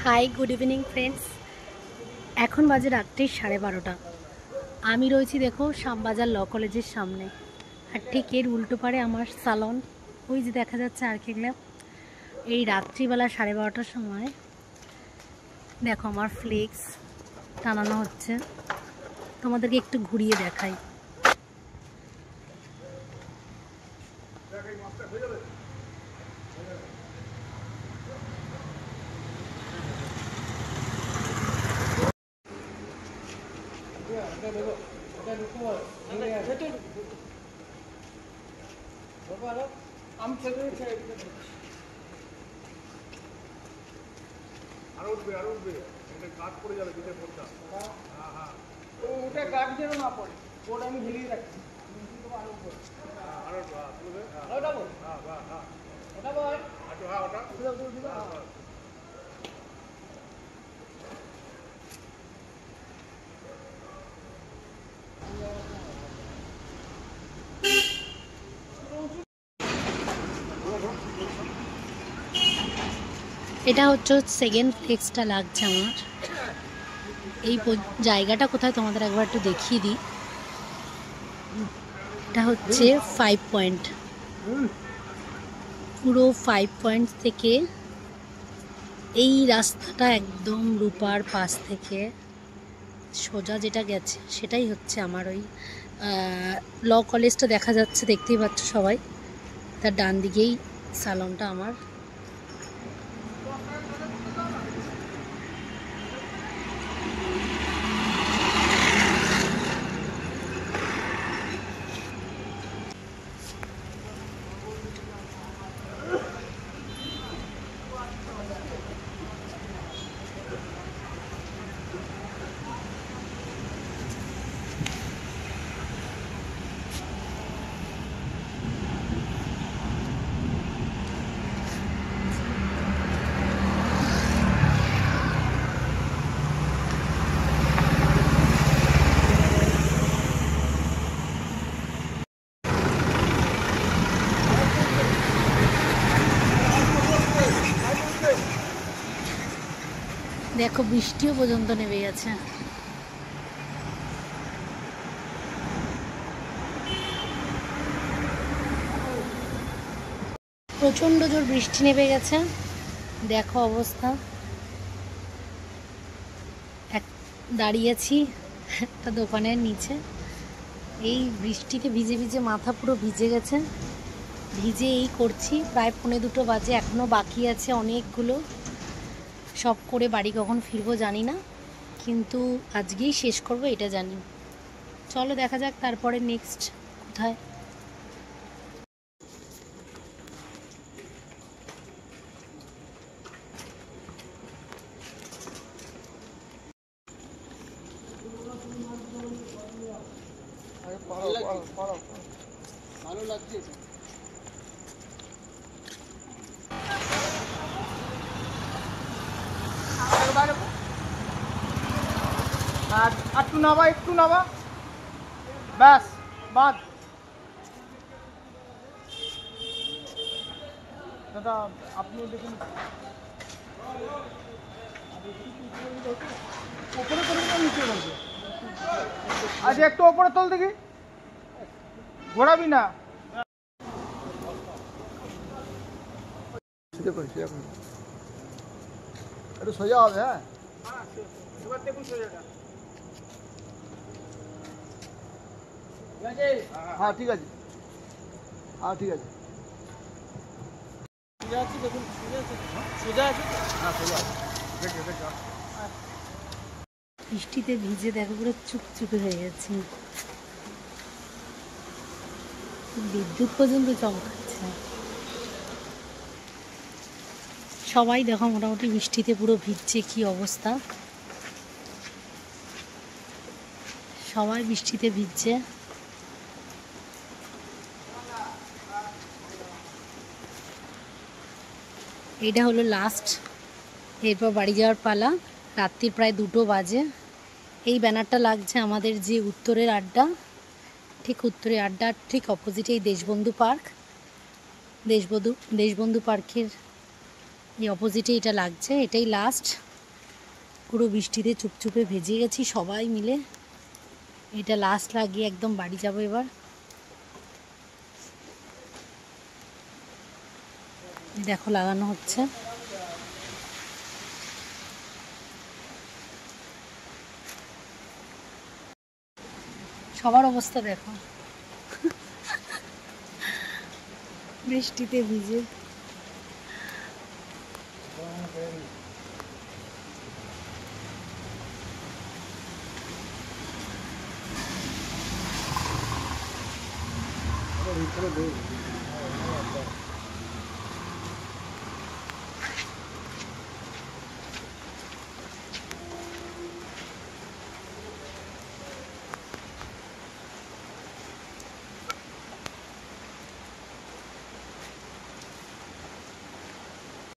High, good evening friends. এখন বাজে রাত্রি 12:30। আমি রয়েছি দেখো শ্যামবাজার ল কলেজের সামনে, আর ঠিক এর উল্টো পারে আমার সালন। ওই যে দেখা যাচ্ছে আর্কিগ্ল্যাব। এই রাত্রিবেলা 12:30টার সময় দেখো আমার ফ্লেক্স টানানো হচ্ছে। তোমাদেরকে একটু ঘুরিয়ে দেখাই। কাঠ পড়ে যাবে ভিতরে পড়তা। হ্যাঁ হ্যাঁ, ওটা কাঠ যেন না পড়ে, ওটা আমি ঝুলিয়ে রাখছি। এটা হচ্ছে সেকেন্ড ফ্লেক্সটা লাগছে আমার। এই জায়গাটা কোথায় তোমাদের একবার একটু দেখিয়ে দিই। এটা হচ্ছে 5 পয়েন্ট, পুরো 5 পয়েন্ট থেকে এই রাস্তাটা একদম রূপার পাশ থেকে সোজা যেটা গেছে সেটাই হচ্ছে আমার ওই ল কলেজটা দেখা যাচ্ছে, দেখতেই পাচ্ছ সবাই। তার ডান দিকেই সালনটা আমার। দেখো বৃষ্টিও পর্যন্ত নেমে গেছে। প্রচণ্ড জোর বৃষ্টি নেমে গেছে, দেখো অবস্থা। দাঁড়িয়েছি একটা দোকানের নিচে, এই বৃষ্টিতে ভিজে ভিজে মাথা পুরো ভিজে গেছে। ভিজে এই করছি, প্রায় 1:45 বাজে, এখনও বাকি আছে অনেকগুলো। সব করে বাড়ি কখন ফিরবো জানি না, কিন্তু আজকেই শেষ করব এটা জানি। চলো দেখা যাক তারপরে নেক্সট কোথায়। ভালো লাগছে। একটু নাবা, একটু নাবা, ব্যাস বাদ। দাদা আপনিও দেখুন, ওপরে করে নিচে বলছে। আচ্ছা একটু ওপরে তোল দেখি, ঘোরাবি না। একটু সোজা হবে। হ্যাঁ এবার দেখুন সোজাটা। হ্যাঁ ঠিক আছে, হ্যাঁ ঠিক আছে, সোজা আছে দেখুন, সোজা আছে, হ্যাঁ সোজা আছে। বৃষ্টিতে ভিজে দেখো পুরো চুপচুপে হয়ে গেছে, বিদ্যুৎ পর্যন্ত চমকাচ্ছে। সবাই দেখো মোটামুটি বৃষ্টিতে পুরো ভিজছে, কি অবস্থা। সবাই বৃষ্টিতে ভিজছে। এটা হলো লাস্ট, এরপর বাড়ি যাওয়ার পালা। রাত্রির প্রায় 2টো বাজে। এই ব্যানারটা লাগছে আমাদের যে উত্তরের আড্ডা, ঠিক উত্তরের আড্ডার ঠিক অপোজিটে এই দেশবন্ধু পার্ক। দেশবন্ধু পার্কের এই অপোজিটে এটা লাগছে, এটাই লাস্ট। পুরো বৃষ্টিতে চুপচুপে ভেজে গেছি সবাই মিলে। এটা লাস্ট লাগিয়ে একদম বাড়ি যাবো এবার। দেখো লাগানো হচ্ছে। সবার অবস্থা দেখো বৃষ্টিতে ভিজে। ভিতরে